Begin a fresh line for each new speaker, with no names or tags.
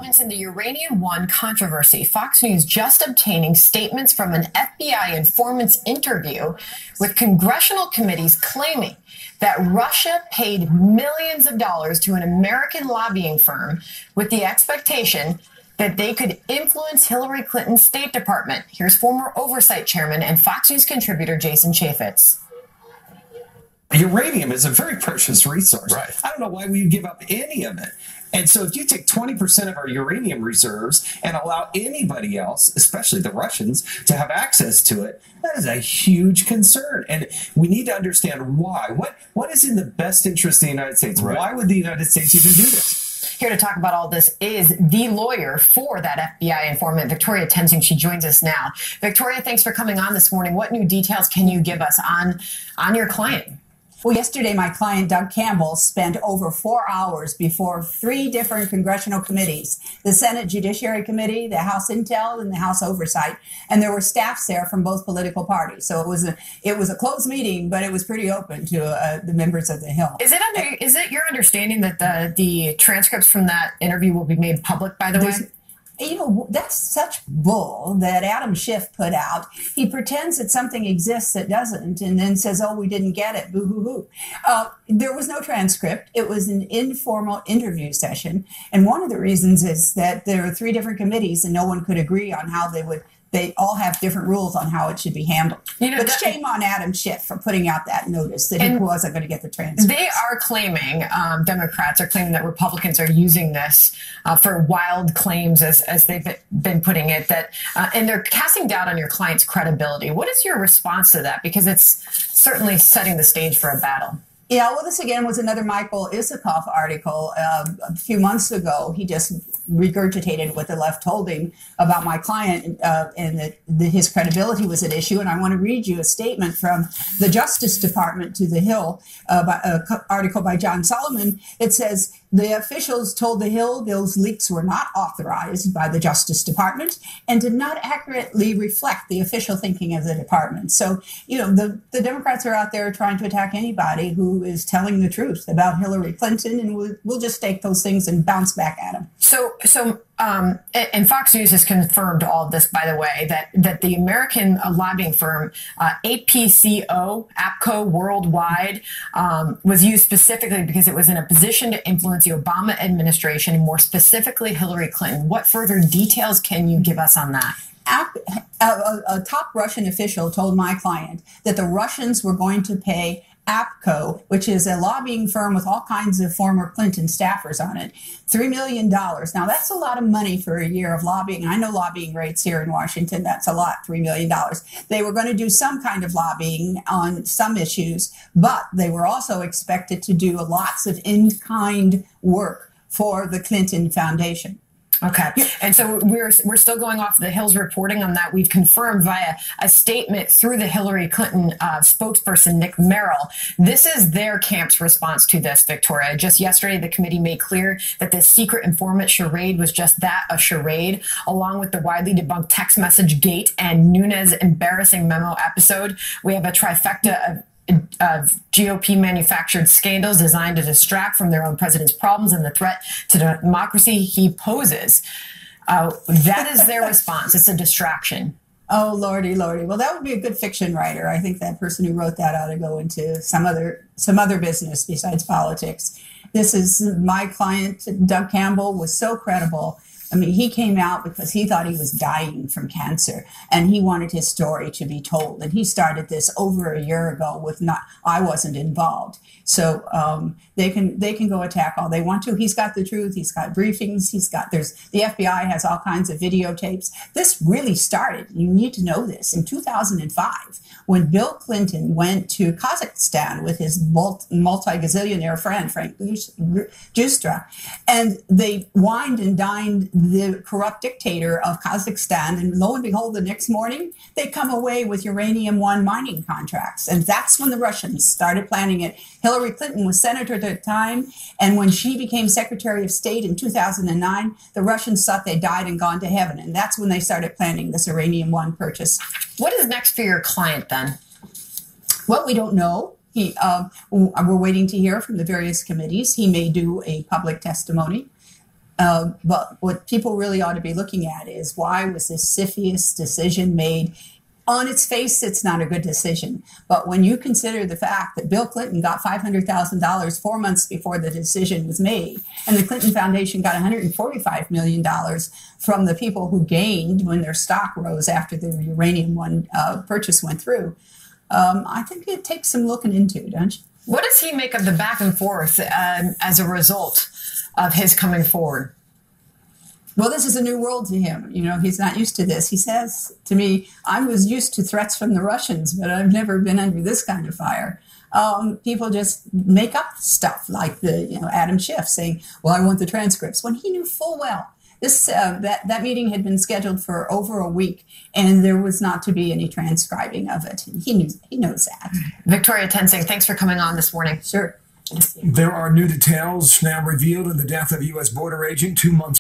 developments in the Uranium One controversy. Fox News just obtaining statements from an FBI informant's interview with congressional committees claiming that Russia paid millions of dollars to an American lobbying firm with the expectation that they could influence Hillary Clinton's State Department. Here's former Oversight Chairman and Fox News contributor Jason Chaffetz.
Uranium is a very precious resource.
Right.
I don't know why we would give up any of it. And so if you take 20% of our uranium reserves and allow anybody else, especially the Russians, to have access to it, that is a huge concern. And we need to understand why. What is in the best interest of the United States?
Right.
Why would the United States even do this?
Here to talk about all this is the lawyer for that FBI informant, Victoria Tenzing. She joins us now. Victoria, thanks for coming on this morning. What new details can you give us on your client?
Well, yesterday, my client, Doug Campbell, spent over 4 hours before 3 different congressional committees, the Senate Judiciary Committee, the House Intel, and the House Oversight. And there were staffs there from both political parties. So it was a closed meeting, but it was pretty open to the members of the Hill.
Is it your understanding that the transcripts from that interview will be made public, by the way?
You know, that's such bull that Adam Schiff put out. He pretends that something exists that doesn't and then says, oh, we didn't get it, boo-hoo-hoo. There was no transcript. It was an informal interview session. And one of the reasons is that there are 3 different committees and no one could agree on how they all have different rules on how it should be handled. You know, but shame on Adam Schiff for putting out that notice that he wasn't going to get the transcript.
They are claiming, Democrats are claiming that Republicans are using this for wild claims, as they've been putting it, and they're casting doubt on your client's credibility. What is your response to that? Because it's certainly setting the stage for a battle.
Yeah, well, this again was another Michael Isikoff article a few months ago. He just regurgitated what the left told him about my client and that his credibility was at issue. And I want to read you a statement from the Justice Department to the Hill, an article by John Solomon. It says, the officials told the Hill those leaks were not authorized by the Justice Department and did not accurately reflect the official thinking of the department. So, you know, the Democrats are out there trying to attack anybody who is telling the truth about Hillary Clinton, and we'll just take those things and bounce back at them.
And Fox News has confirmed all of this, by the way, that the American lobbying firm APCO Worldwide was used specifically because it was in a position to influence the Obama administration, and more specifically Hillary Clinton. What further details can you give us on that?
A top Russian official told my client that the Russians were going to pay APCO, which is a lobbying firm with all kinds of former Clinton staffers on it, $3 million. Now, that's a lot of money for a year of lobbying. I know lobbying rates here in Washington. That's a lot, $3 million. They were going to do some kind of lobbying on some issues, but they were also expected to do lots of in-kind work for the Clinton Foundation.
Okay. And so we're still going off the Hill's reporting on that. We've confirmed via a statement through the Hillary Clinton spokesperson, Nick Merrill. This is their camp's response to this, Victoria. Just yesterday, the committee made clear that this secret informant charade was just that, a charade, along with the widely debunked text message gate and Nunes embarrassing memo episode. We have a trifecta of GOP manufactured scandals designed to distract from their own president's problems and the threat to democracy he poses. That is their response. It's a distraction.
Oh, Lordy, Lordy. Well, that would be a good fiction writer. I think that person who wrote that ought to go into some other business besides politics. This is my client, Doug Campbell, was so credible. I mean, he came out because he thought he was dying from cancer and he wanted his story to be told. And he started this over a year ago I wasn't involved. So they can go attack all they want to. He's got the truth. He's got briefings. The FBI has all kinds of videotapes. This really started, you need to know this, in 2005 when Bill Clinton went to Kazakhstan with his multi-gazillionaire friend, Frank Justra, and they wined and dined the corrupt dictator of Kazakhstan. And lo and behold, the next morning, they come away with Uranium One mining contracts. And that's when the Russians started planning it. Hillary Clinton was senator at the time. And when she became Secretary of State in 2009, the Russians thought they died and gone to heaven. And that's when they started planning this Uranium One purchase.
What is next for your client then?
Well, we don't know. We're waiting to hear from the various committees. He may do a public testimony. But what people really ought to be looking at is, why was this CFIUS decision made? On its face, it's not a good decision. But when you consider the fact that Bill Clinton got $500,000 4 months before the decision was made, and the Clinton Foundation got $145 million from the people who gained when their stock rose after the uranium purchase went through, I think it takes some looking into, don't you?
What does he make of the back and forth as a result of his coming forward?
Well, this is a new world to him. You know, he's not used to this. He says to me, I was used to threats from the Russians, but I've never been under this kind of fire. People just make up stuff like Adam Schiff saying, well, I want the transcripts, when he knew full well that meeting had been scheduled for over a week, and there was not to be any transcribing of it. He knows that.
Victoria Tensing, thanks for coming on this morning.
Sure.
There are new details now revealed in the death of U.S. border agent 2 months